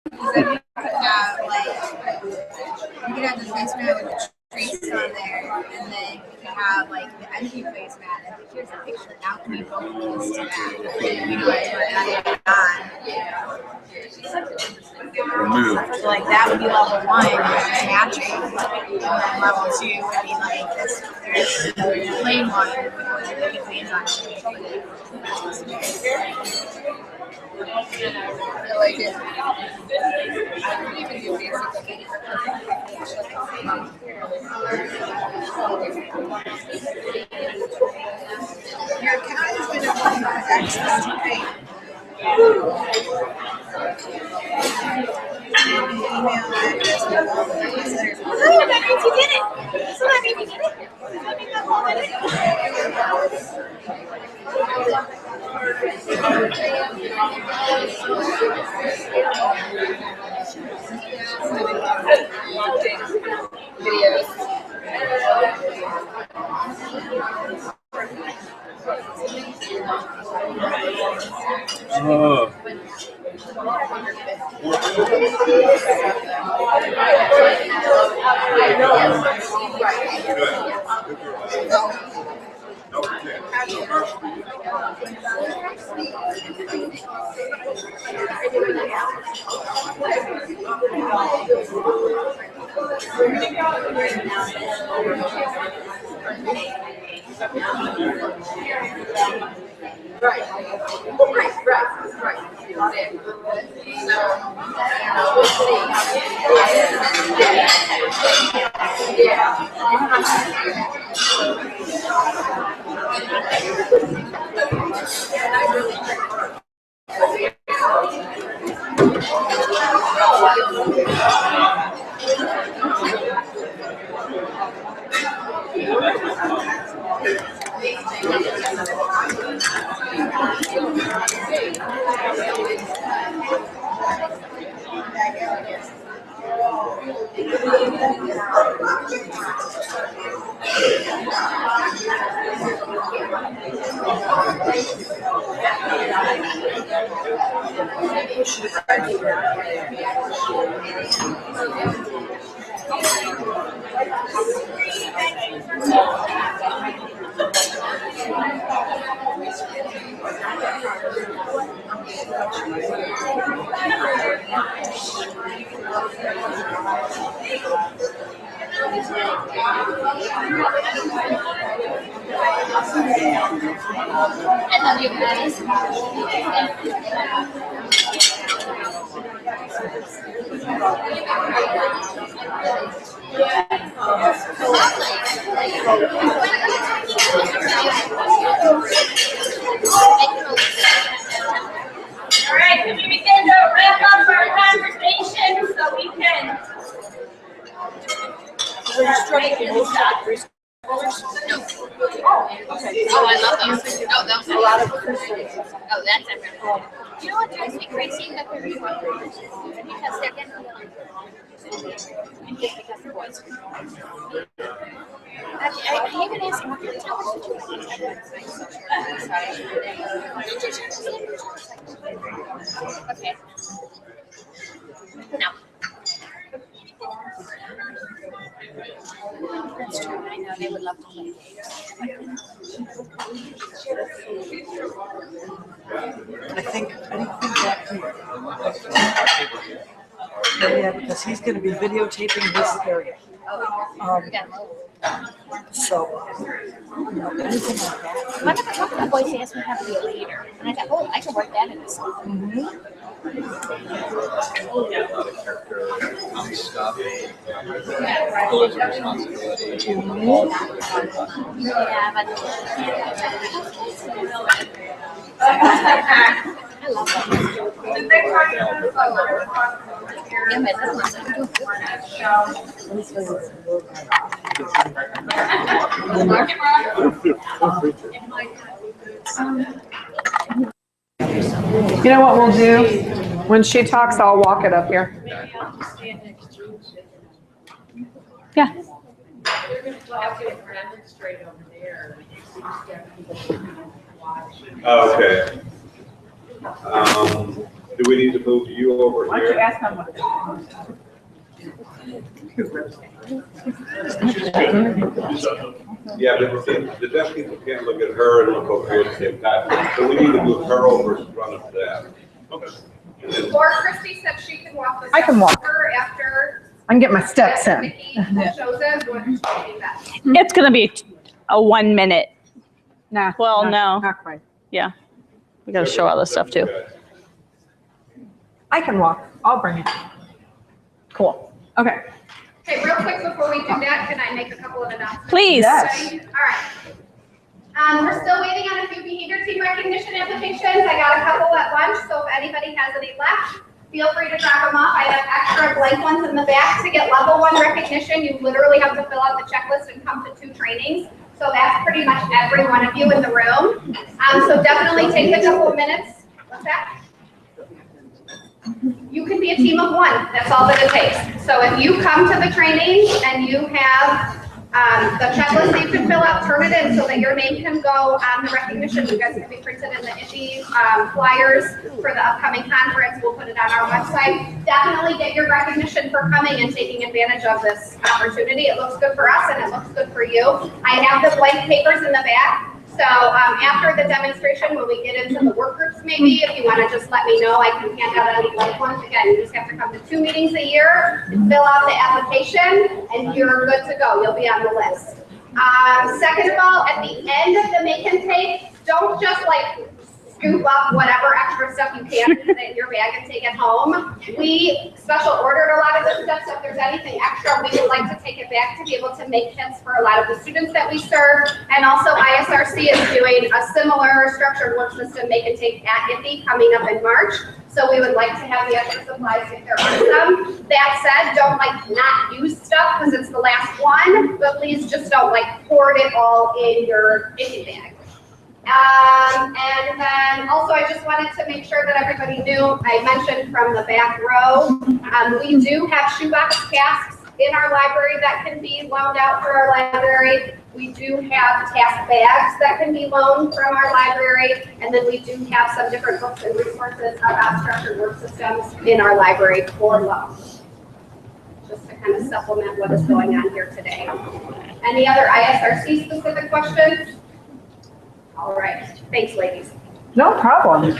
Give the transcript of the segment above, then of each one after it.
Because then you could have the placemat with the traits on there, and then you could have like the empty placemat, and here's the picture. Now can you both those to that? You know, as we're adding it on. So like that would be level 1, just matching, and then level 2 would be like this plain one with the planes on it. I like it. You can do basic. Your account is going to want access to pay. Email address with all the newsletters. Oh, that means you did it. So that means you did it. That means that's all I did. Videos. Right. I love you guys. All right, can we begin to wrap up our conversation so we can make it stop? No. Oh, okay. Oh, I love those. Oh, those are a lot of crystals. Oh, that's everything. You know what drives me crazy that they're because they're getting because they're boys. I even asked them, what towers did you okay. No. That's true. I know they would love to play. I think back here. Yeah, because he's going to be videotaping this area. So, anything like that. One of the boys asked me how to be a leader, and I thought, oh, I can work that into something. A lot of character stuff, goals and responsibility. Yeah, but I love that. You know what we'll do? When she talks, I'll walk it up here. Yeah. Oh, okay. Do we need to move you over Why don't you here? ask them what? Yeah, but the deaf people can't look at her and look over here at the same time. So we need to move her over in front of them. Or Christy said she can walk the I can walk. over after I can get my steps in. Mickey shows us what she's doing best. It's going to be a 1 minute. Nah. Well, no. Not quite. Yeah. We got to show all this stuff too. I can walk. I'll bring it. Cool. Okay. Okay, real quick before we do that, can I make a couple of announcements? Please. Yes. All right. We're still waiting on a few behavior team recognition applications. I got a couple at lunch, so if anybody has any left, feel free to drop them off. I have extra blank ones in the back. To get level 1 recognition, you literally have to fill out the checklist and come to 2 trainings. So that's pretty much every one of you in the room. So definitely take a couple of minutes. What's that? You can be a team of 1. That's all that it takes. So if you come to the training and you have the checklist that you can fill out, turn it in so that your name can go on the recognition. You guys can be printed in the Indy flyers for the upcoming conference. We'll put it on our website. Definitely get your recognition for coming and taking advantage of this opportunity. It looks good for us and it looks good for you. I have the blank papers in the back. So after the demonstration, when we get into the work groups, maybe if you want to just let me know, I can hand out any blank ones. Again, you just have to come to 2 meetings a year, fill out the application, and you're good to go. You'll be on the list. Second of all, at the end of the make and take, don't just like scoop up whatever extra stuff you can, put it in your bag and take it home. We special ordered a lot of this stuff, so if there's anything extra, we would like to take it back to be able to make kits for a lot of the students that we serve. And also ISRC is doing a similar structured work system make and take at IFE coming up in March. So we would like to have the extra supplies if there are some. That said, don't like not use stuff because it's the last one, but please just don't like hoard it all in your IFE bag. And then also I just wanted to make sure that everybody knew, I mentioned from the back row, we do have shoebox tasks in our library that can be loaned out for our library. We do have task bags that can be loaned from our library. And then we do have some different books and resources about structured work systems in our library for loan. Just to kind of supplement what is going on here today. Any other ISRC specific questions? All right, thanks ladies. No problem.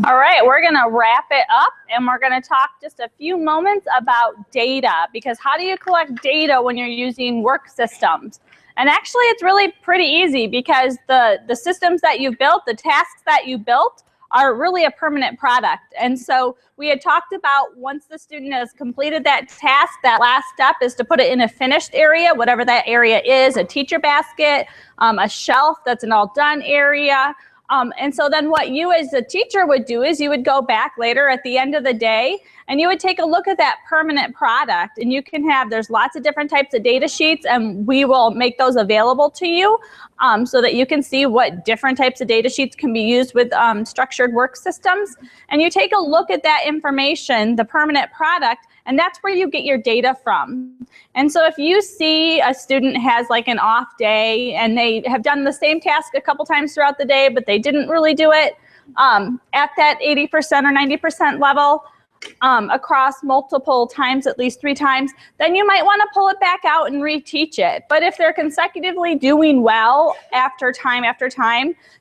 All right, we're going to wrap it up and we're going to talk just a few moments about data, because how do you collect data when you're using work systems? And actually it's really pretty easy, because the systems that you built, the tasks that you built are really a permanent product. And so we had talked about once the student has completed that task, that last step is to put it in a finished area, whatever that area is, a teacher basket, a shelf that's an all done area. And so then what you as a teacher would do is you would go back later at the end of the day and you would take a look at that permanent product, and you can have, there's lots of different types of data sheets, and we will make those available to you so that you can see what different types of data sheets can be used with structured work systems. And you take a look at that information, the permanent product, and that's where you get your data from. And so if you see a student has like an off day and they have done the same task a couple times throughout the day, but they didn't really do it at that 80% or 90% level across multiple times, at least 3 times, then you might want to pull it back out and reteach it. But if they're consecutively doing well after time,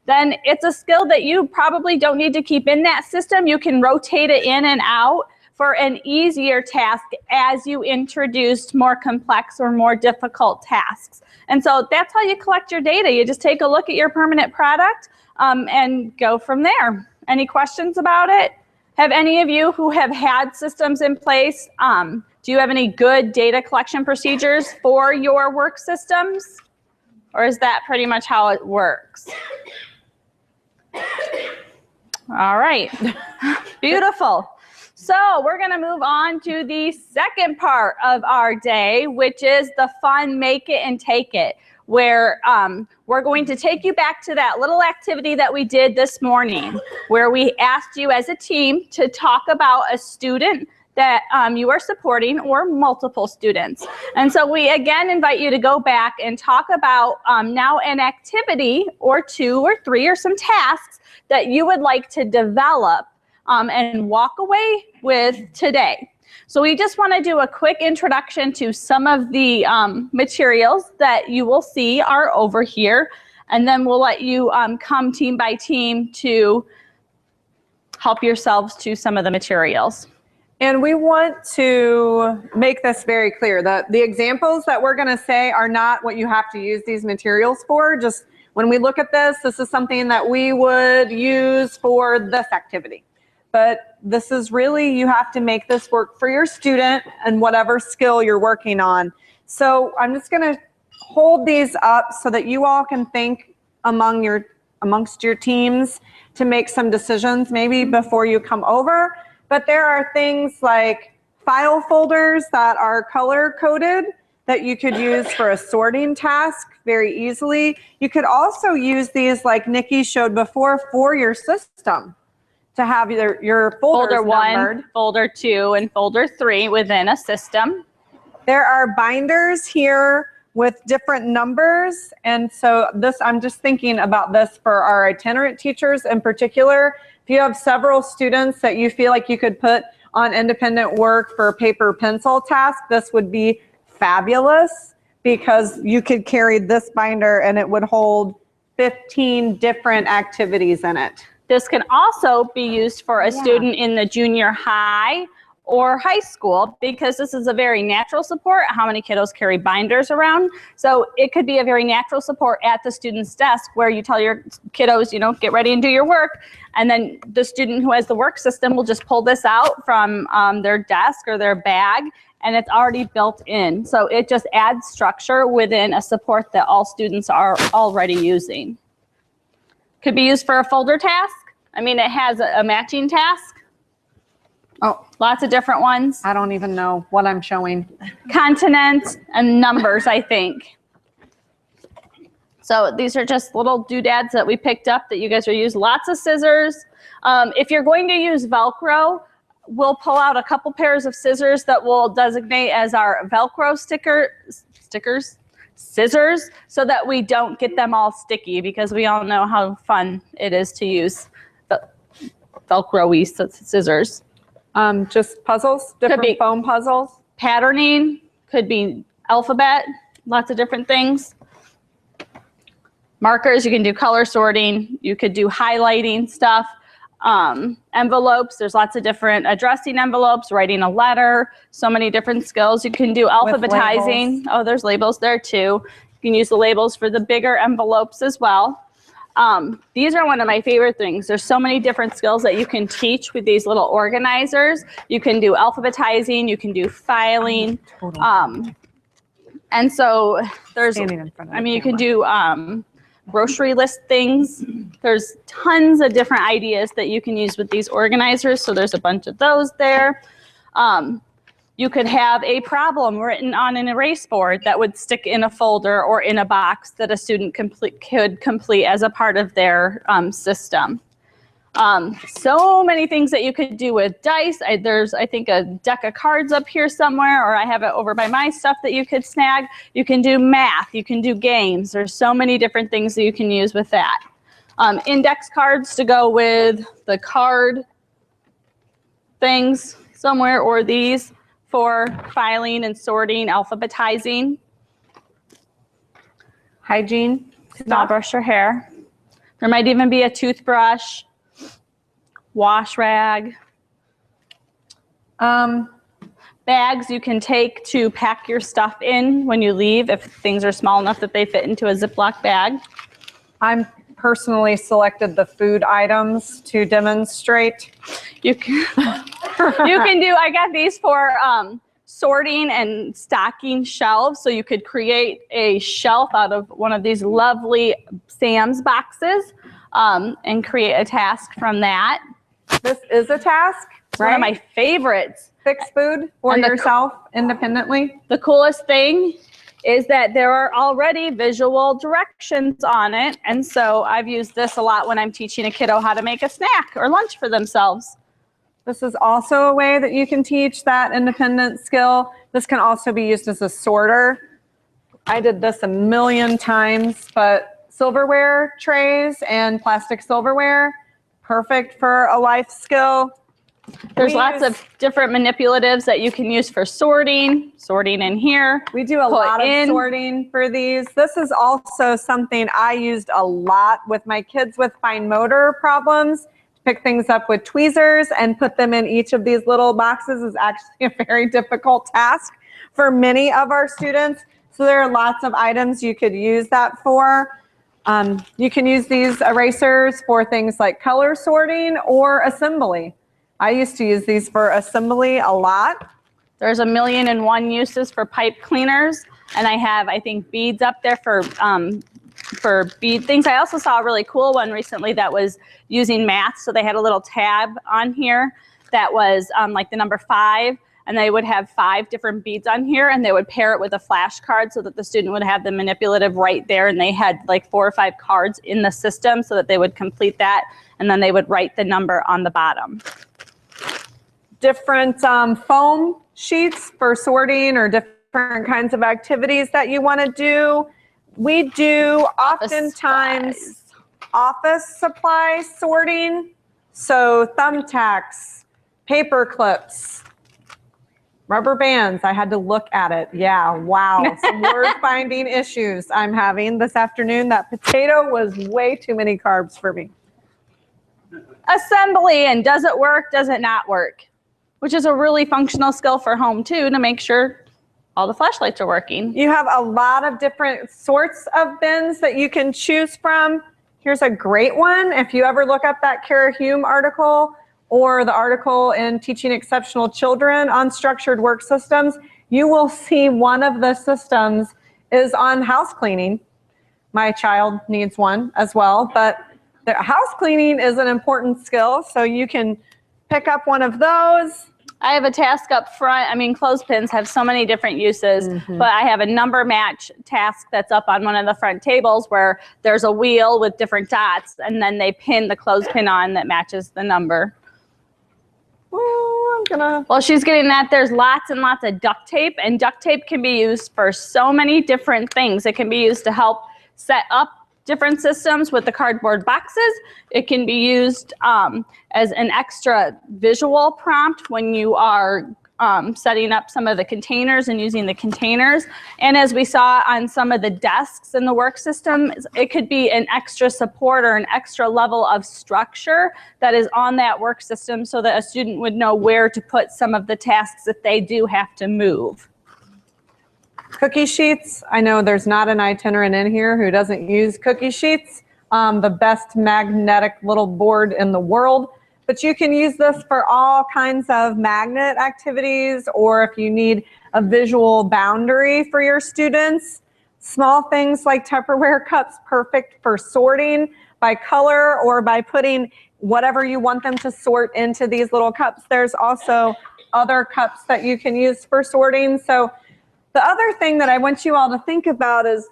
then it's a skill that you probably don't need to keep in that system. You can rotate it in and out for an easier task as you introduced more complex or more difficult tasks. And so that's how you collect your data. You just take a look at your permanent product and go from there. Any questions about it? Have any of you who have had systems in place, do you have any good data collection procedures for your work systems? Or is that pretty much how it works? All right, beautiful. So we're gonna move on to the second part of our day, which is the fun make it and take it, where we're going to take you back to that little activity that we did this morning, where we asked you as a team to talk about a student that you are supporting or multiple students. And so we again invite you to go back and talk about now an activity or 2 or 3 or some tasks that you would like to develop and walk away with today. So we just want to do a quick introduction to some of the materials that you will see are over here, and then we'll let you come team by team to help yourselves to some of the materials. And we want to make this very clear that the examples that we're going to say are not what you have to use these materials for. Just when we look at this, this is something that we would use for this activity. But this is really, you have to make this work for your student and whatever skill you're working on. So I'm just going to hold these up so that you all can think amongst your teams to make some decisions maybe before you come over. But there are things like file folders that are color coded that you could use for a sorting task very easily. You could also use these, like Nikki showed before, for your system to have your folders Folder 1, numbered. folder 2, and folder 3 within a system. There are binders here with different numbers. And so I'm just thinking about this for our itinerant teachers in particular. If you have several students that you feel like you could put on independent work for a paper pencil task, this would be fabulous because you could carry this binder and it would hold 15 different activities in it. This can also be used for a student in the junior high or high school, because this is a very natural support. How many kiddos carry binders around? So it could be a very natural support at the student's desk where you tell your kiddos, you know, get ready and do your work. And then the student who has the work system will just pull this out from their desk or their bag, and it's already built in. So it just adds structure within a support that all students are already using. Could be used for a folder task. I mean, it has a matching task. Oh, Lots of different ones. I don't even know what I'm showing. Continents and numbers, I think. So these are just little doodads that we picked up that you guys will use. Lots of scissors. If you're going to use Velcro, we'll pull out a couple pairs of scissors that we'll designate as our Velcro scissors, so that we don't get them all sticky, because we all know how fun it is to use Velcro-y scissors. Just puzzles, different foam puzzles. Patterning, could be alphabet, lots of different things. Markers, you can do color sorting, you could do highlighting stuff. Envelopes, there's lots of different addressing envelopes, writing a letter, so many different skills. You can do alphabetizing. Oh, there's labels there too. You can use the labels for the bigger envelopes as well. These are one of my favorite things. There's so many different skills that you can teach with these little organizers. You can do alphabetizing, you can do filing. And so there's, I mean, you can do grocery list things. There's tons of different ideas that you can use with these organizers. So there's a bunch of those there. You could have a problem written on an erase board that would stick in a folder or in a box that a student could complete as a part of their system. So many things that you could do with dice. There's, I think, a deck of cards up here somewhere, or I have it over by my stuff that you could snag. You can do math, you can do games. There's so many different things that you can use with that. Index cards to go with the card things somewhere, or these for filing and sorting, alphabetizing. Hygiene. Not brush your hair. There might even be a toothbrush, wash rag. Bags you can take to pack your stuff in when you leave, if things are small enough that they fit into a Ziploc bag. I'm personally selected the food items to demonstrate. You can, you can do, I got these for sorting and stocking shelves. So you could create a shelf out of one of these lovely Sam's boxes and create a task from that. This is a task, It's one of my favorites. Fix food for And yourself independently. The coolest thing is that there are already visual directions on it. And so I've used this a lot when I'm teaching a kiddo how to make a snack or lunch for themselves. This is also a way that you can teach that independent skill. This can also be used as a sorter. I did this a million times, but silverware trays and plastic silverware, perfect for a life skill. There's We lots use- of different manipulatives that you can use for sorting in here. We do a Put lot of in. sorting for these. This is also something I used a lot with my kids with fine motor problems. Pick things up with tweezers and put them in each of these little boxes is actually a very difficult task for many of our students. So there are lots of items you could use that for. You can use these erasers for things like color sorting or assembly. I used to use these for assembly a lot. There's 1,000,001 uses for pipe cleaners, and I have, I think, beads up there for bead things. I also saw a really cool one recently that was using math. So they had a little tab on here that was like the number 5, and they would have 5 different beads on here, and they would pair it with a flashcard so that the student would have the manipulative right there, and they had like 4 or 5 cards in the system so that they would complete that, and then they would write the number on the bottom. Different foam sheets for sorting or different kinds of activities that you want to do. We do oftentimes office supply sorting. So thumbtacks, paper clips, rubber bands. I had to look at it. Yeah, wow. Some word finding issues I'm having this afternoon. That potato was way too many carbs for me. Assembly, and does it work, does it not work? Which is a really functional skill for home too, to make sure all the flashlights are working. You have a lot of different sorts of bins that you can choose from. Here's a great one. If you ever look up that Kara Hume article or the article in Teaching Exceptional Children on structured work systems, you will see one of the systems is on house cleaning. My child needs one as well, but the house cleaning is an important skill, so you can pick up one of those. I have a task up front. I mean, clothespins have so many different uses, but I have a number match task that's up on one of the front tables where there's a wheel with different dots, and then they pin the clothespin on that matches the number. While she's getting that, there's lots and lots of duct tape, and duct tape can be used for so many different things. It can be used to help set up different systems with the cardboard boxes. It can be used as an extra visual prompt when you are setting up some of the containers and using the containers. And as we saw on some of the desks in the work system, it could be an extra support or an extra level of structure that is on that work system so that a student would know where to put some of the tasks that they do have to move. Cookie sheets. I know there's not an itinerant in here who doesn't use cookie sheets. The best magnetic little board in the world. But you can use this for all kinds of magnet activities, or if you need a visual boundary for your students. Small things like Tupperware cups, perfect for sorting by color or by putting whatever you want them to sort into these little cups. There's also other cups that you can use for sorting. So the other thing that I want you all to think about is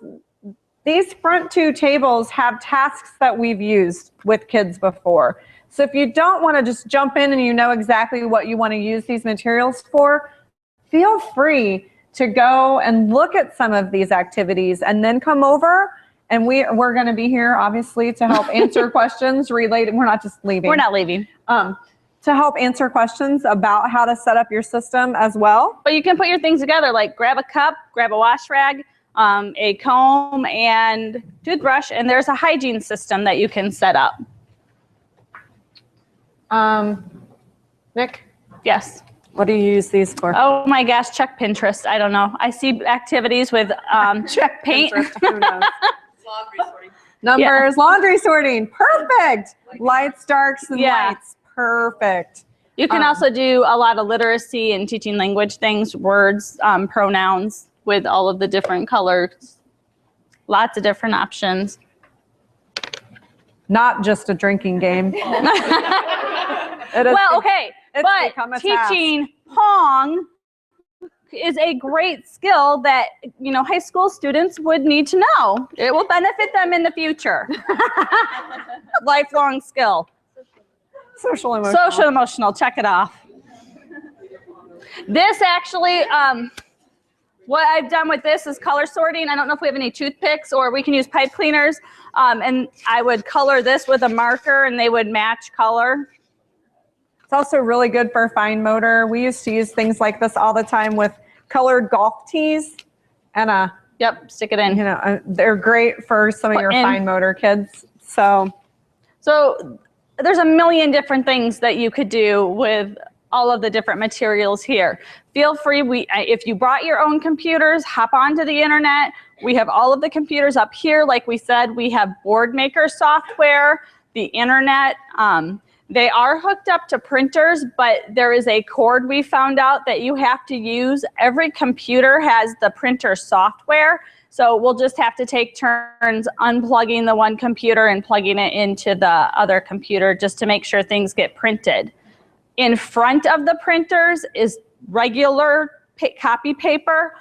these front 2 tables have tasks that we've used with kids before. So if you don't want to just jump in and you know exactly what you want to use these materials for, feel free to go and look at some of these activities and then come over, and we're going to be here obviously to help answer questions related. We're not just leaving. We're not leaving. To help answer questions about how to set up your system as well. But you can put your things together, like grab a cup, grab a wash rag, a comb, and toothbrush, and there's a hygiene system that you can set up. Nick? Yes. What do you use these for? Oh my gosh, check Pinterest. I don't know. I see activities with Check paint. Pinterest, who knows? Laundry sorting. Numbers, laundry sorting, perfect. Lights, darks, and Yeah. lights, perfect. You can also do a lot of literacy and teaching language things, words, pronouns with all of the different colors. Lots of different options. Not just a drinking game. It is Well, okay, it's but become a task. teaching Pong is a great skill that, you know, high school students would need to know. It will benefit them in the future. Lifelong skill. Social emotional. Social emotional, check it off. This actually, what I've done with this is color sorting. I don't know if we have any toothpicks, or we can use pipe cleaners. And I would color this with a marker and they would match color. It's also really good for fine motor. We used to use things like this all the time with colored golf tees, and Yep, stick it in. you know, they're great for some of your fine motor kids. So there's a million different things that you could do with all of the different materials here. Feel free, if you brought your own computers, hop onto the internet. We have all of the computers up here. Like we said, we have board maker software, the internet. They are hooked up to printers, but there is a cord we found out that you have to use. Every computer has the printer software. So we'll just have to take turns unplugging the one computer and plugging it into the other computer just to make sure things get printed. In front of the printers is regular copy paper.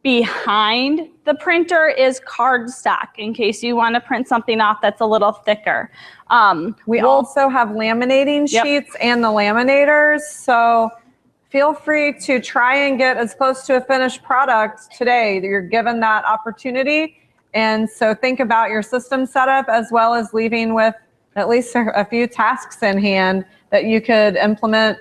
Behind the printer is cardstock in case you want to print something off that's a little thicker. we also have laminating sheets and the laminators. So feel free to try and get as close to a finished product today. You're given that opportunity. And so think about your system setup as well as leaving with at least a few tasks in hand that you could implement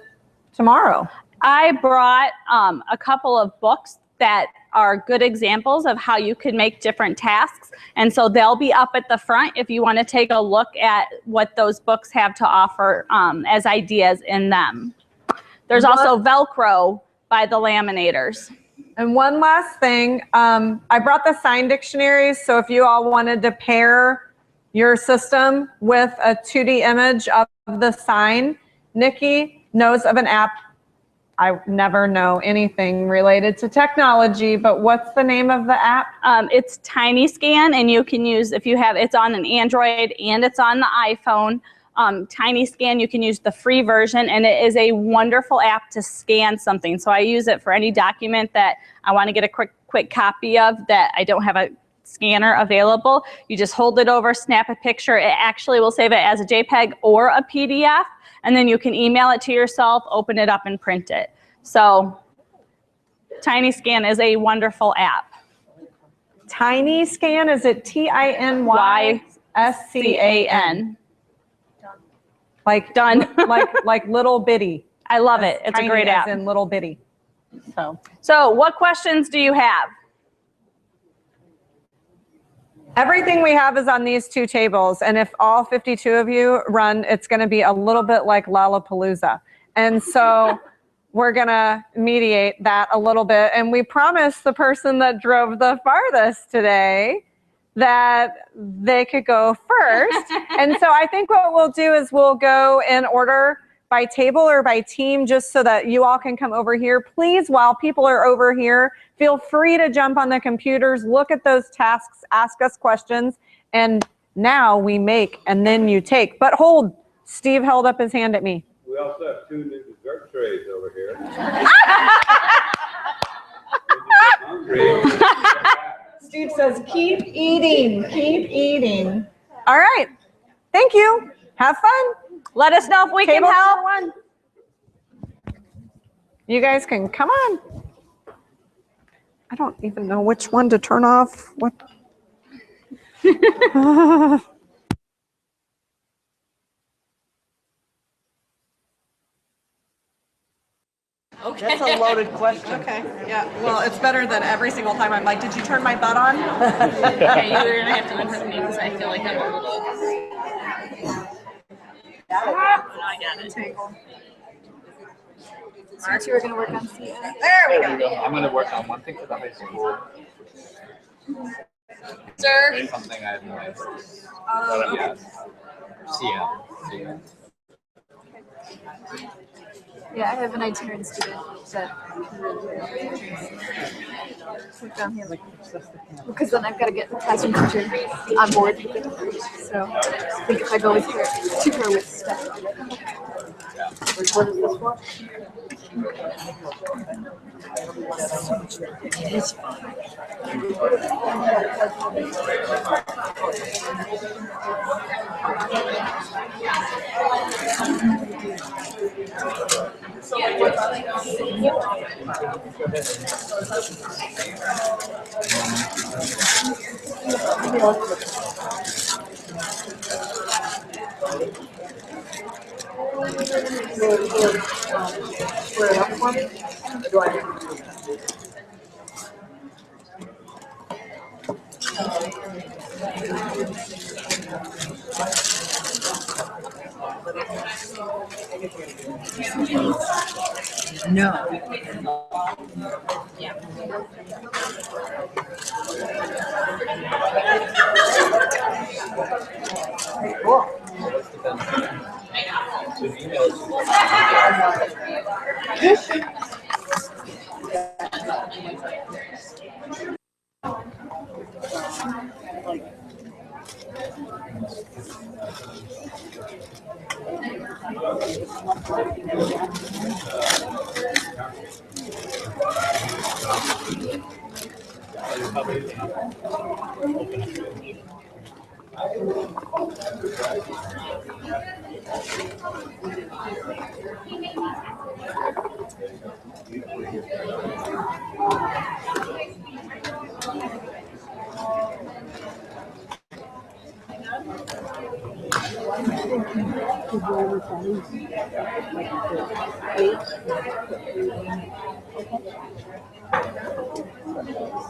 tomorrow. I brought a couple of books that are good examples of how you could make different tasks. And so they'll be up at the front if you want to take a look at what those books have to offer as ideas in them. There's also Velcro by the laminators. And one last thing, I brought the sign dictionaries. So if you all wanted to pair your system with a 2D image of the sign, Nikki knows of an app. I never know anything related to technology, but what's the name of the app? It's TinyScan, and you can use, if you have, it's on an Android and it's on the iPhone. TinyScan, you can use the free version, and it is a wonderful app to scan something. So I use it for any document that I want to get a quick copy of that I don't have a scanner available. You just hold it over, snap a picture. It actually will save it as a JPEG or a PDF, and then you can email it to yourself, open it up, and print it. So TinyScan is a wonderful app. TinyScan, is it TinyScan? Like Done. like little bitty. I love it. It's a great app. As in little bitty. So what questions do you have? Everything we have is on these two tables, and if all 52 of you run, it's going to be a little bit like Lollapalooza. And so we're going to mediate that a little bit, and we promised the person that drove the farthest today that they could go first. And so I think what we'll do is we'll go in order by table or by team, just so that you all can come over here. Please, while people are over here, feel free to jump on the computers, look at those tasks, ask us questions, and now we make and then you take. But hold, Steve held up his hand at me. We also have 2 new dessert trays over here. Steve says, keep eating, keep eating. All right, thank you. Have fun. Let us know if we can help. One. You guys can come on. I don't even know which one to turn off. What? Okay. That's a loaded question. Okay, yeah. Well, it's better than every single time I'm like, did you turn my butt on? Okay, you're gonna have to interrupt me because I feel like I'm a little. I got it. Since you were going to work on CN. There we go. I'm going to work on one thing for the high school. Sir. Something I haven't read. Okay. CN. Yeah, I have an itinerant student that work down here. Because then I've got to get the classroom teacher on board with it. So I think if I go with her, to her with stuff. What is this for? It's fine.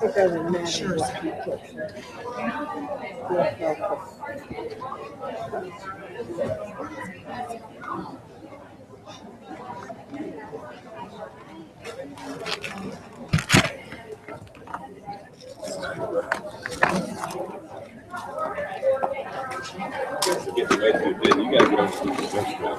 It doesn't matter what you picture. Get way too thin. You gotta go to the restaurant.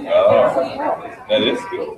Oh, that is good.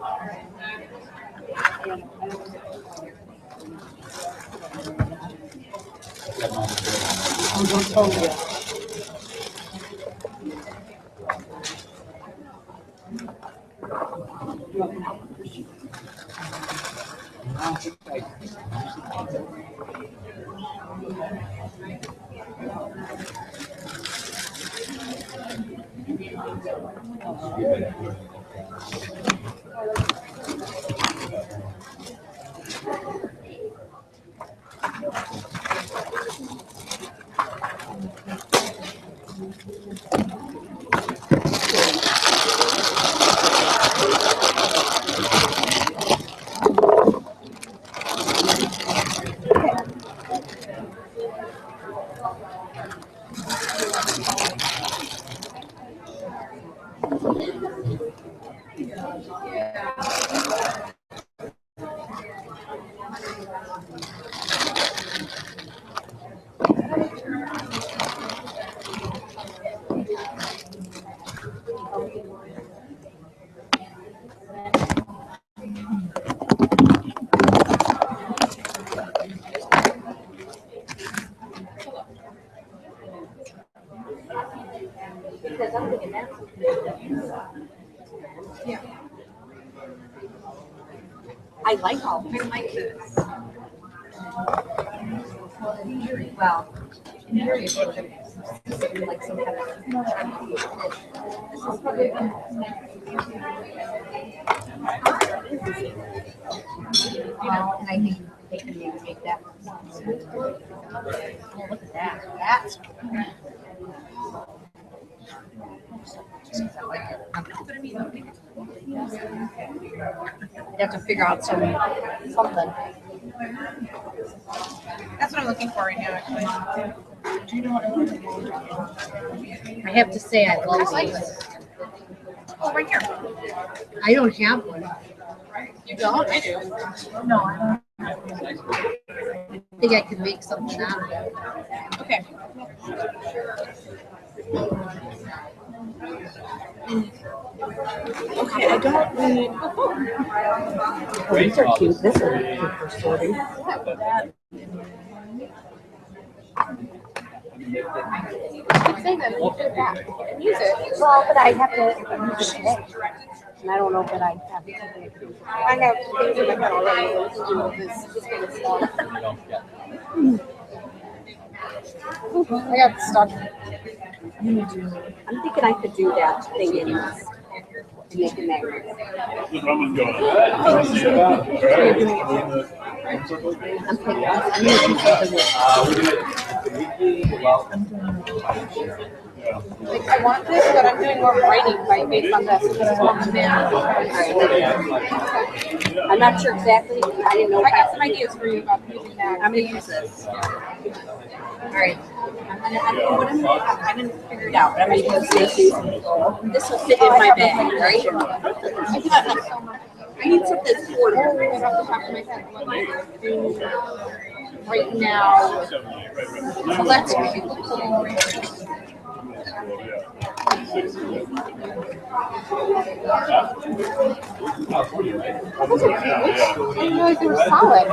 I like all this. I like this. Well, like some kind of. This is probably. And I think they can maybe make that. Oh, look at that. That's. You have to figure out something. That's what I'm looking for right now, actually. I have to say, I love these. Oh, right here. I don't have one. You don't? I do. No, I don't. I think I could make something out of it. Okay. Okay, I don't need. Oh, these are cute. This is cute for sorting. Say that, you did that. And use it. Well, but I have to use it today. And I don't know that I have it today. I have things in my head already. This kind of stuff. I got stuck. I'm thinking I could do that thing in this. And make it magnet. I'm thinking I'm gonna Like, I want this, but I'm doing more writing based on this. I'm not sure exactly. I didn't know. I got some ideas for you about using that. I'm gonna use this. All right. I'm gonna figure it out. But I'm gonna use this. This will fit in my bag, right? I do that so much. I need something portable. Right off the top of my head, what I do right now. So let's those are cute. I didn't realize they were solid.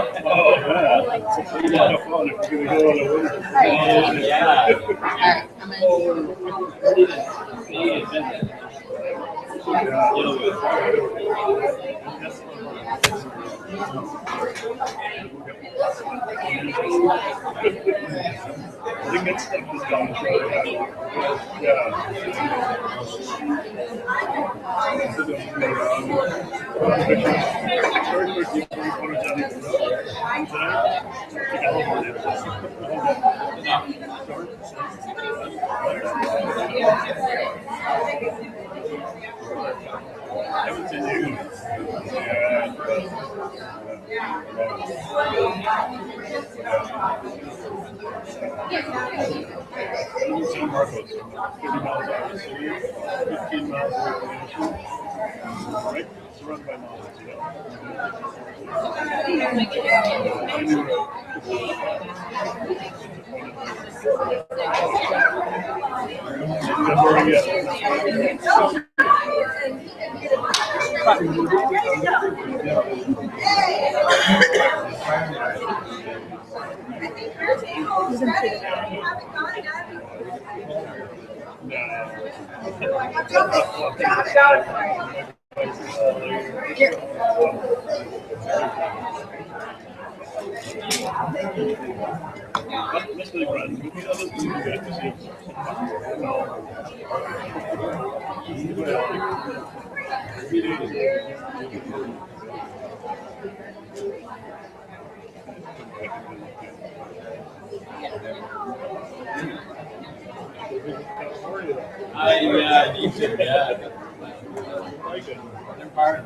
Alright,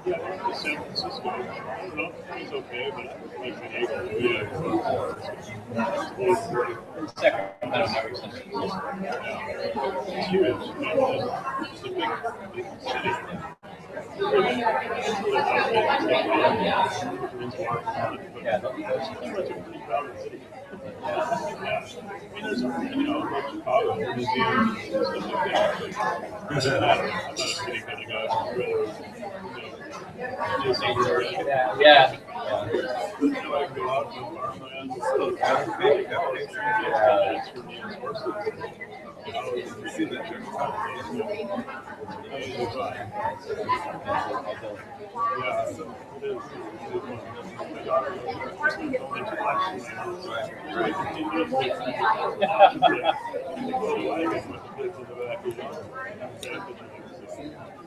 I'm San Francisco, it's okay, but like San Diego, Sacramento never since it's huge. It's a big city. Yeah, it's a pretty crowded city. I mean, there's, Chicago, museums, stuff like that. I'm not a city kind of guy. Yeah. I go out to farmland. It's for me and horses. See that yeah, it is. My daughter goes there.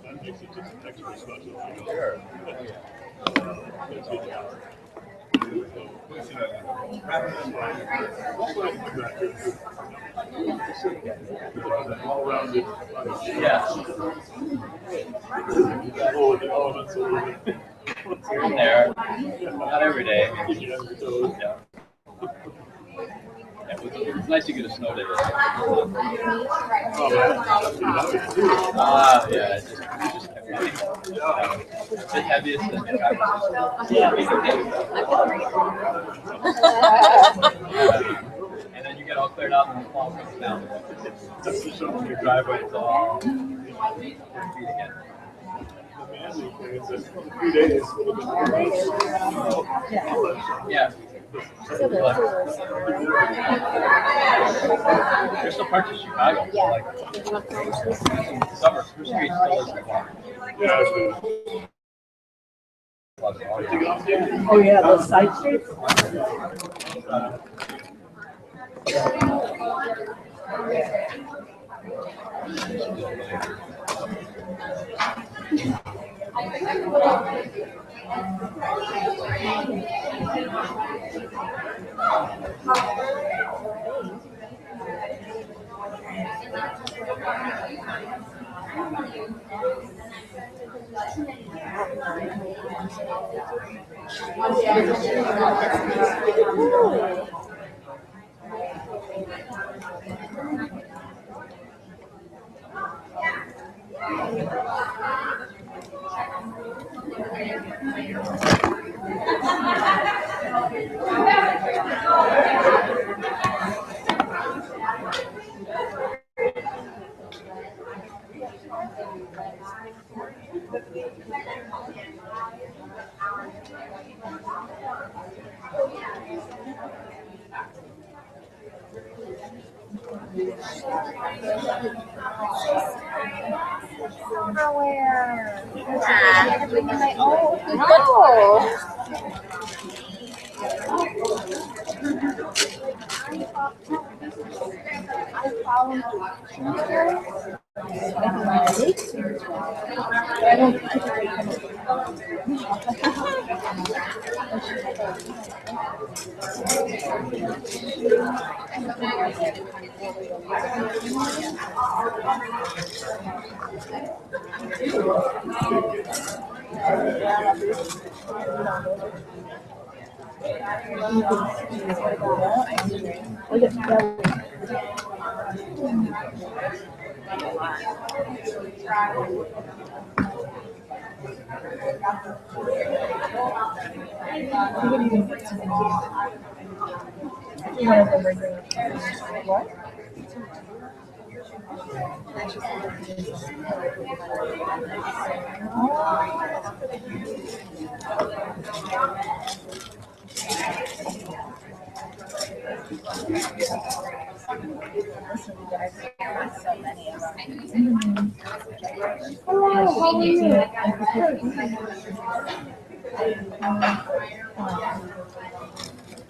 That makes it just extra special. Sure. Yeah. Here and there. Not every day. Yeah. It's nice to get a snow day. Yeah, it's just the heaviest that and then you get all cleared out and the fall comes down. Just to show your driveway is all feet again. family thing. It's just a few days. Yeah. There's still parts of Chicago, like Summer Spruce Street still isn't water. Yeah, it's been. Oh, yeah, those side streets?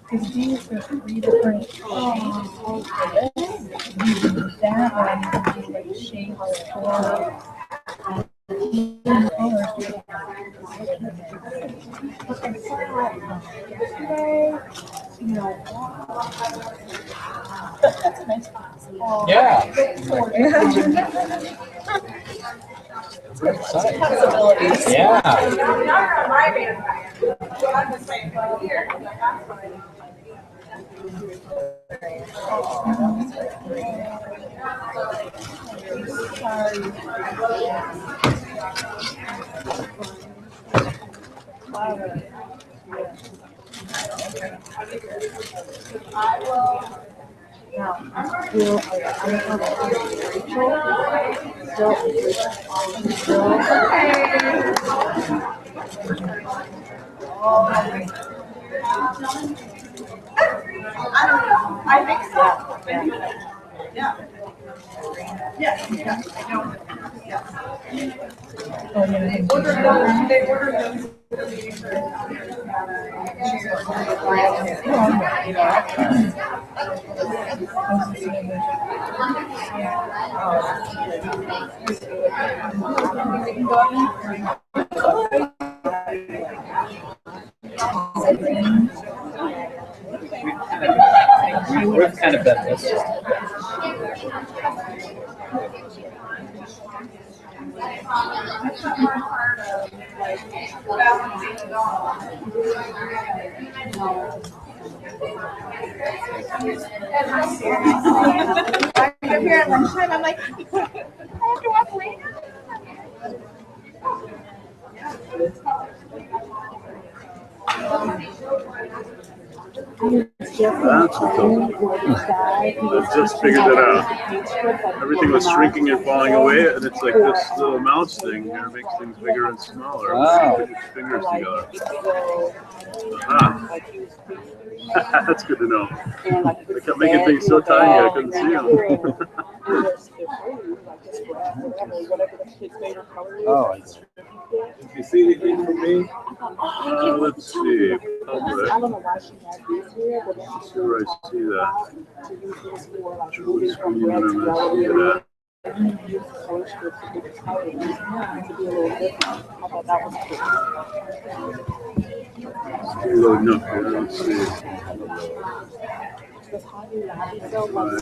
Because these are 3 different shades. That one would be like shades for that's a nice Yeah. possibilities. Yeah. I think so. Yeah. Yeah. They ordered those. We've kind of been this. I'm here at lunchtime. I'm like, I have to walk away. That's what's open. I just figured that out. Everything was shrinking and falling away, and it's like this little mouse thing here makes things bigger and smaller. Wow. Put your fingers together. Uh-huh. That's good to know. I kept making things so tiny I couldn't see them. Oh, I see. If you see anything from me, Let's see. Public. I don't know why she had these here, but then she Where I see that. to use this for like True moving from screen, red and to I'm yellow. gonna see that. Use the color strips to different colors to be a little different. I thought that was Still loading up here. Let's see. Because how do you so much?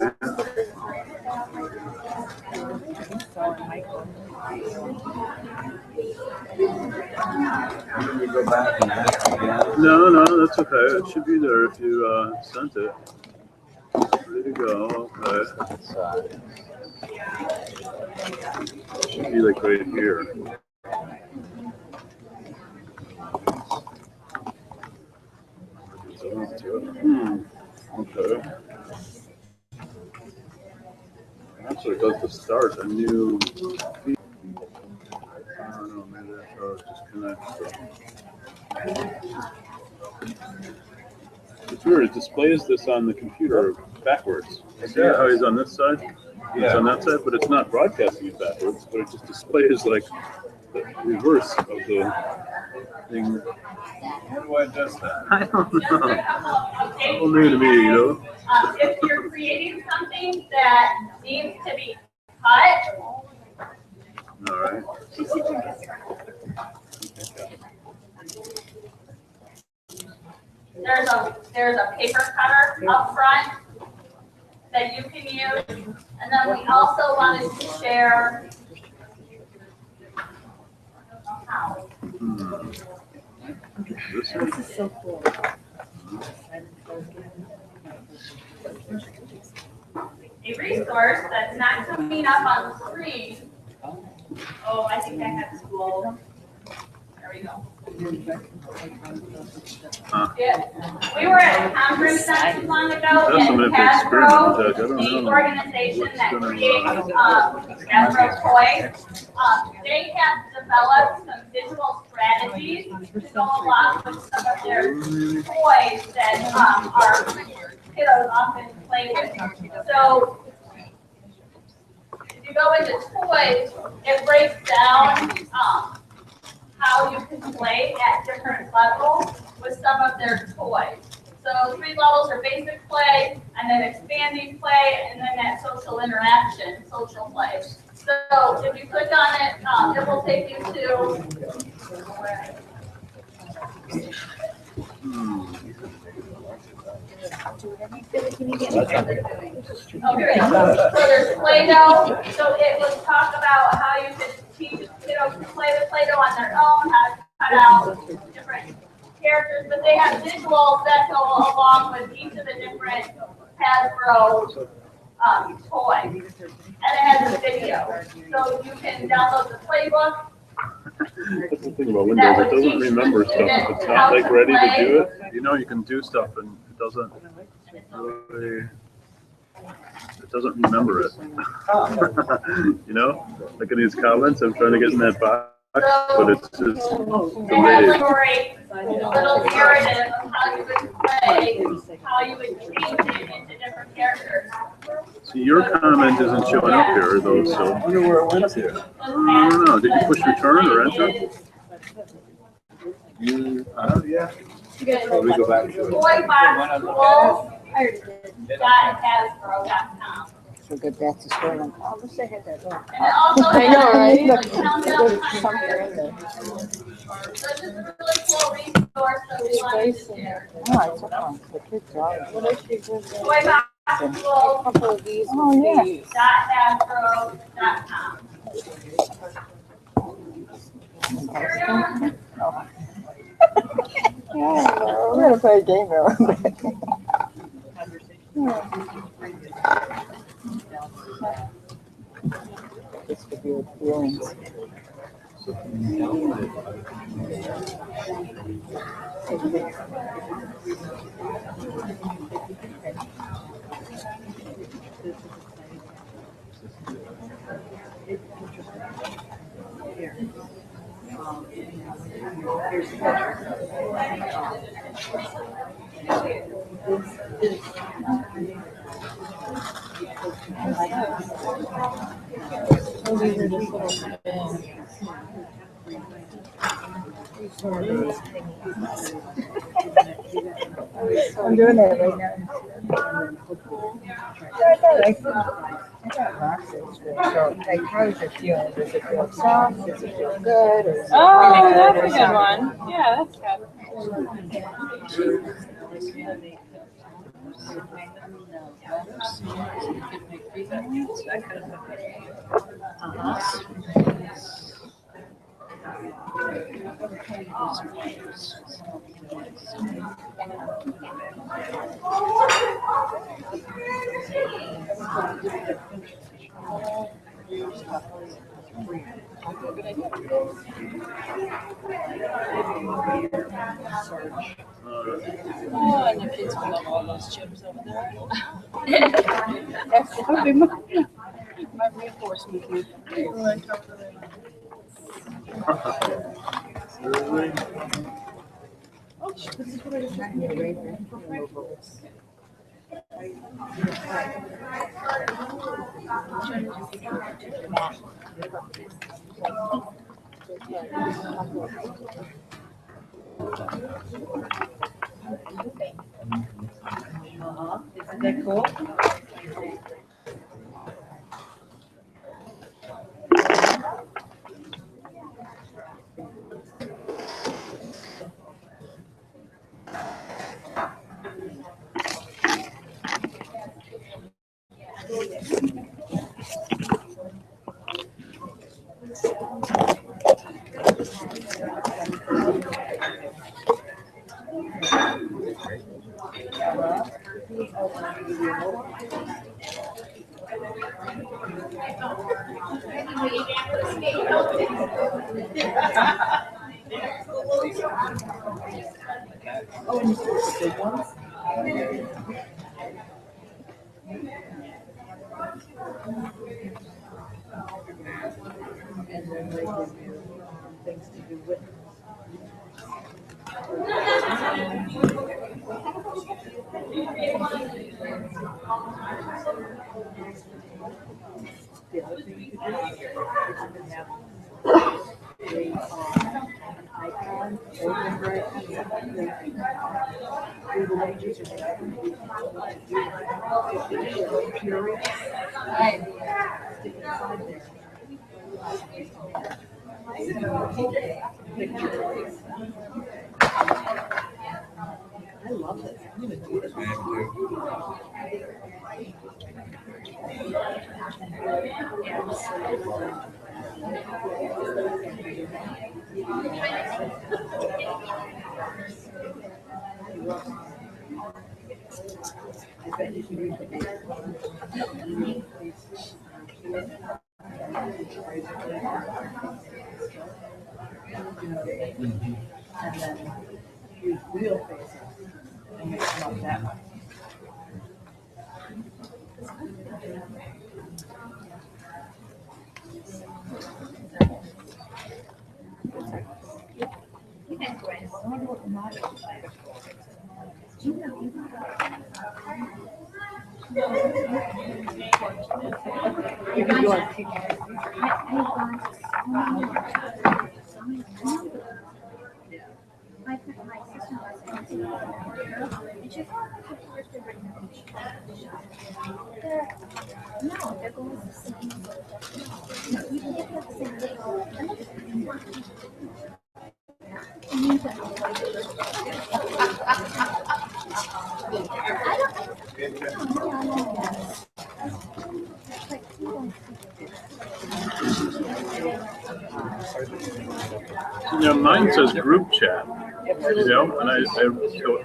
Can we go back and ask again? No, that's okay. It should be there if you sent it. Ready to go. Okay. It should be like right here. Okay. That's what it does to start a new. I don't know, maybe that's how it just connects. It's weird. It displays this on the computer backwards. See how he's on this side? He's on that side, but it's not broadcasting it backwards, but it just displays like the reverse of the thing. How do I adjust that? I don't know. It's all new to me, you know? If you're creating something that needs to be cut, All right. there's a paper cutter up front that you can use. And then we also wanted to share. This This is so cool. A resource that's not coming up on the screen. Oh, I think I have school. There we go. Yeah. We were at a conference not too long ago That's some in of the big Hasbro, screens, I don't the know organization that what's creates going Hasbro toys. They have developed some visual strategies to go along with some of their toys that our kiddos often play with. So if you go into toys, it breaks down how you can play at different levels with some of their toys. So 3 levels are basic play, and then expanding play, and then that social interaction, social play. So if you click on it, it will take you to. Oh, here it is. So there's Play-Doh. So it will talk about how you can teach kiddos to play with Play-Doh on their own, how to cut out different characters, but they have visuals that go along with each of the different Hasbro toys. And it has a video. So you can download the playbook. That's the thing about Windows, it doesn't remember stuff. If it's not like ready to do it, you know, you can do stuff and it doesn't really, it doesn't remember it. You know, look at these comments, I'm trying to get in that box, but it's just It has a delayed. story, a little narrative of how you would play, how you would change it into different characters. See, your comment isn't showing up here though, so. I wonder where it went to. I don't know, did you push return or enter? Yeah. let me go back to it. Toyboxtools.hasbro.com. So good, that's a story. I wish I had that one. And it also I know, right? has a countdown Something timer. in there. So this is a really cool resource that we wanted to share. Oh, I took one. The kids are. What is she doing? Toyboxtools.hasbro.com. Couple of these. Oh, yeah. We're gonna play a game now. This could be with feelings. I'm doing that right now. I got boxes. So, like, how does it feel? Does it feel soft? Does it feel good? Or is it Oh, that's a good one. Yeah, that's good. Oh, and the kids put up all those chips over there. That's probably my reinforcement. Oh, this is what I was trying to do. Isn't that cool? Oh, and you put the big ones? And then they give you things to do with it. The other thing you could do is you can have an icon, over it, do the wages or puree. Right. Stick it inside there. I love this. I'm gonna do this. I bet if you read the book. And then use wheel faces and make them up that way. You can do it. You know, mine says group chat, you know, and I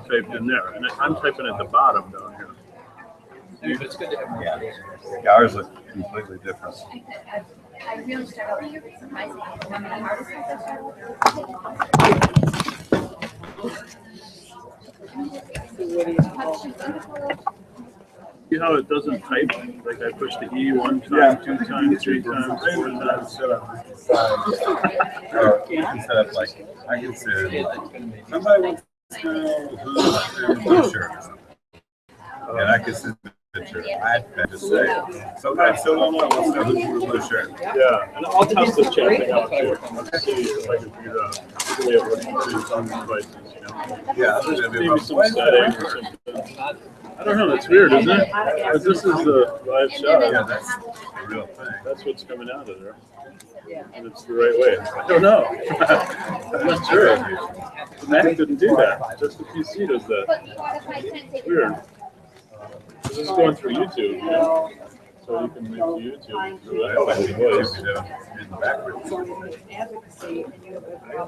typed in there, and I'm typing at the bottom down here. Yeah, ours look completely different. I really struggled. Surprising. One of the hardest See how it doesn't type? Like I push the E one time, 2 times, 3 times, 4 times. You can set up like, I can say, somebody wants to know who's in blue shirt. And I can send the picture. I just say, sometimes someone wants to know who's in blue shirt. Yeah, and I'll test this chat thing out too. Let's see if I can figure out the way it works with these on devices, you know? Yeah, I think that'd be Maybe some settings or something. I don't know, that's weird, isn't it? But this is the live shot. Yeah, that's the real thing. That's what's coming out of there. And it's the right way. I don't know. I'm not sure. The Mac didn't do that. Just the PC does that. Weird. This is going through YouTube, you know? So you can link to YouTube through that voice.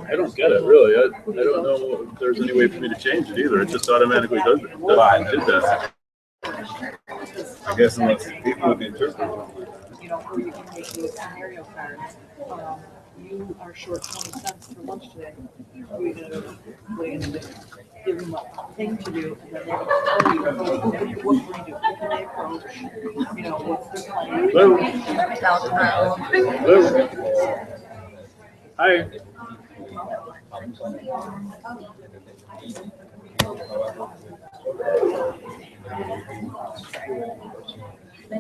I don't get it, really. I don't know if there's any way for me to change it either. It just automatically does it. Did that. I guess unless people would interpret. You know, where you can make those scenario cards. You are short 20 cents for lunch today. We're going to give them a thing to do, and then they're going to tell you what can they approach, you know, what's their plan. Hello. Hello. Hi.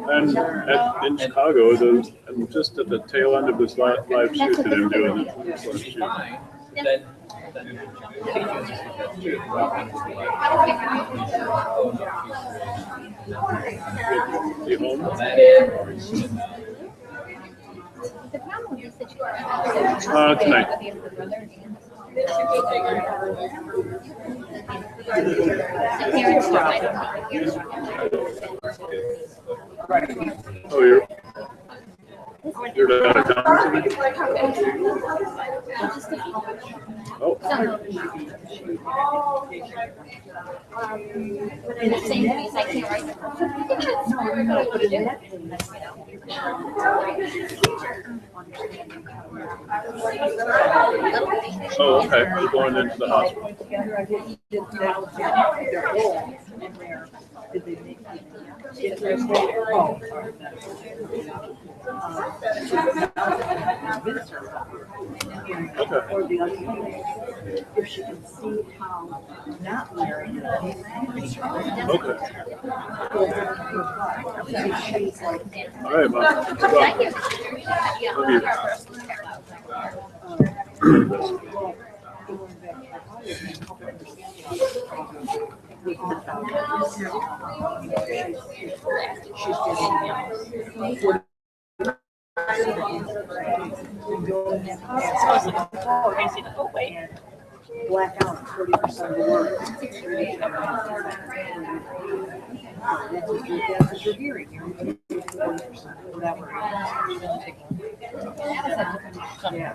I'm in Chicago. I'm just at the tail end of this live shoot that I'm doing. This live shoot. You home? Tonight. Oh, you're out of town today? Oh. In the same place, I can't write Oh, okay. You're going into the hospital. Did they make interest rate? Oh, Okay. or the other way, if she can see how not wearing it. Okay. She's like, All right, Mom. black out 30% of the work. That's what you're hearing. You're 40%, whatever. Yeah.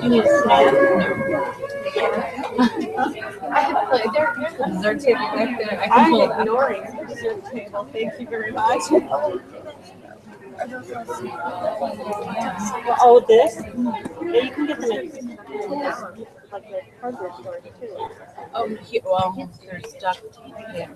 You need a snack? I can play. There's dessert table back there. I can pull it up. Ignoring the dessert table. Thank you very much. Oh, this? Yeah, you can get them at like the hardware store too. Oh, well, there's duct tape. Yeah,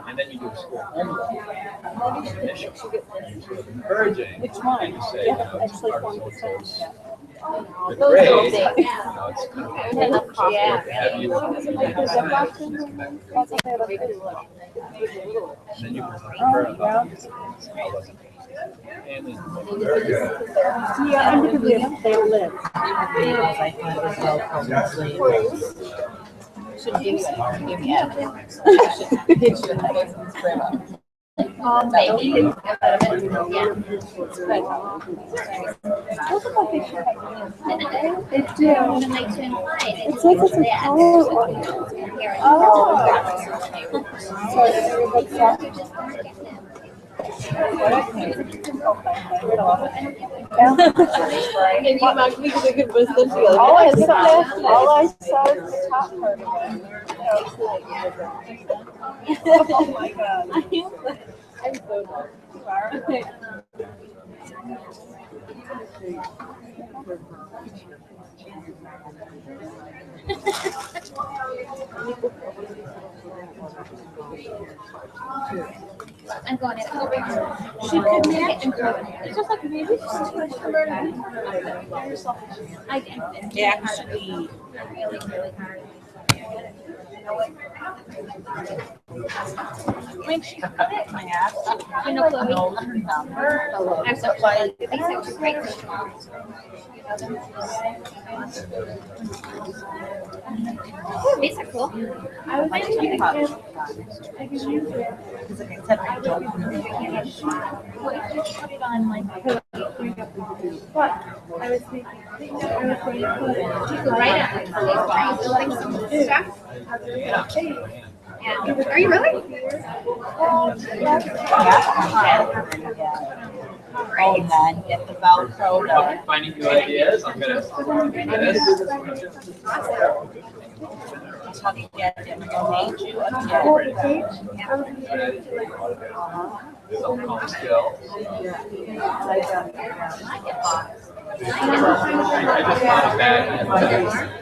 And then you do a school homework. Encouraging. Which one? You say, Yeah, actually, the grade, it's kind of Yeah. have you and then you can compare about yeah, and because they live. Should give you evidence. Should have this forever. Maybe. Yeah. Those look like they should have names. They do. And like to imply it. It says it's a color ordinance. Oh. So it's like that. Maybe you might be a good wisdom together. All I saw is the top part of it. Oh my god. I'm so sorry. I'm going in. She could match. It's just like maybe she's too much to learn. I can. Actually, Really, really hard. when she put it in my ass, You know, Chloe. knows her number. I'm so glad. These are great. These are cool. I would like to talk about because like I said, I don't really What if you put it on like What? I was thinking, you could write on it. Like some stuff. Yeah. Are you really? Oh, and then get the Velcro. Finding new ideas, I'm gonna do this. That's how you get it. Made you a Self-confidence skill. I just thought of that.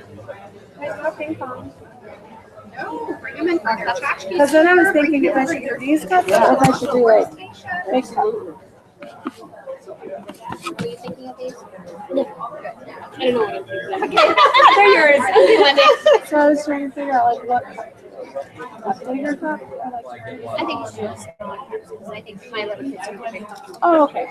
No, bring them in for your tchotchkes. because then I was thinking if I should do these cups or if I should do like big cups. Were you thinking of these? No. I don't know what I'm thinking. They're yours. So I was trying to figure out like what cup. A bigger cup or like I think you should just go on yours because I think my little kids are big. oh okay.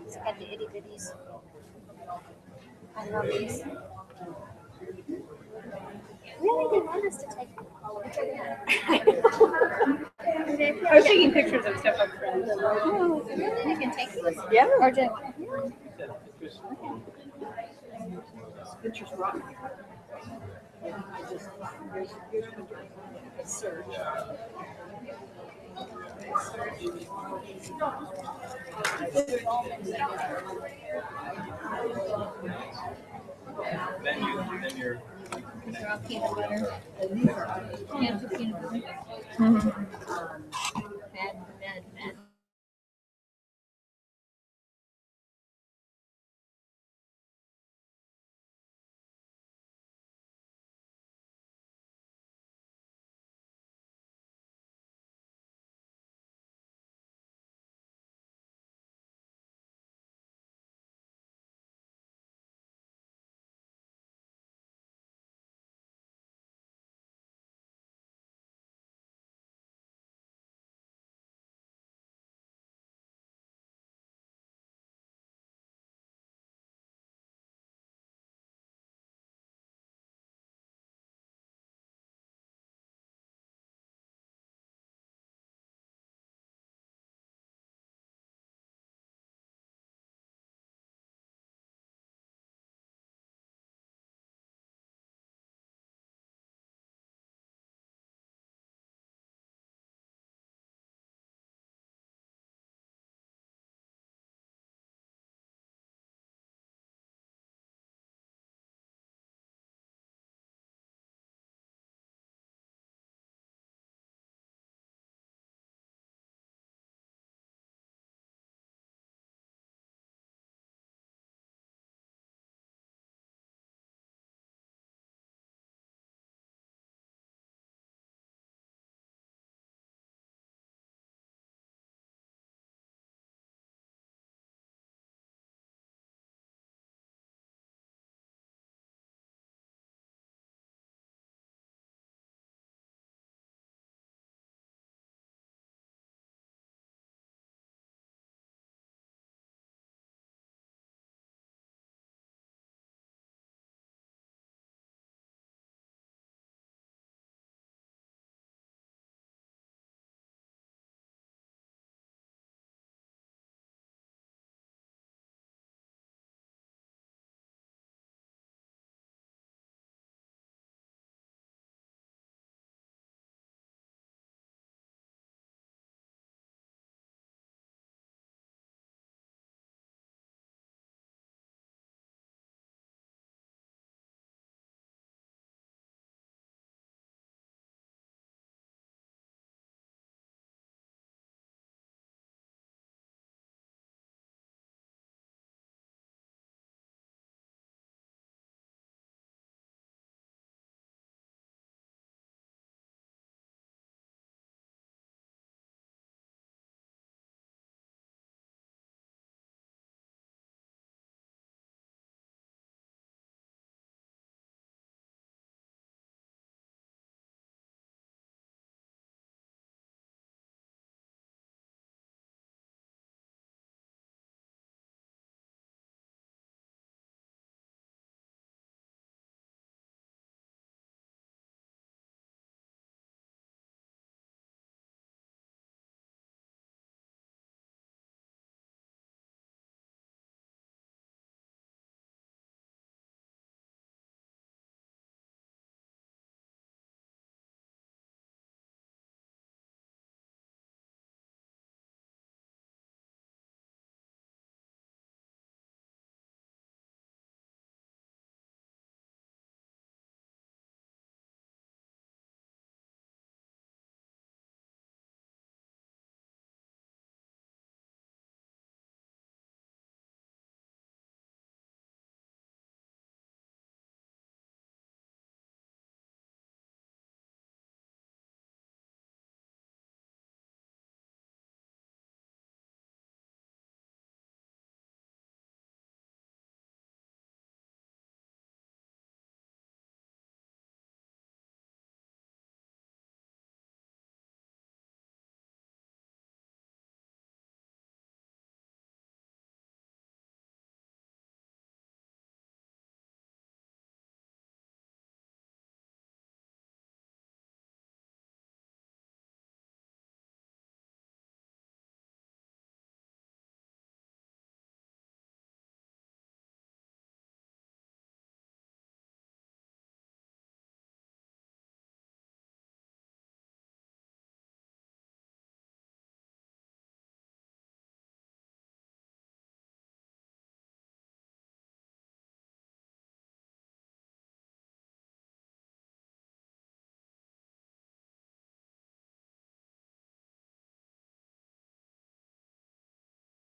It's got the itty bitties. I love these. Really, they want us to take them. I was taking pictures of stuff up front. Oh, really? You can take these? Yeah. Or just. Pictures rock. Then you're They're all peanut butter. Yeah, peanut butter.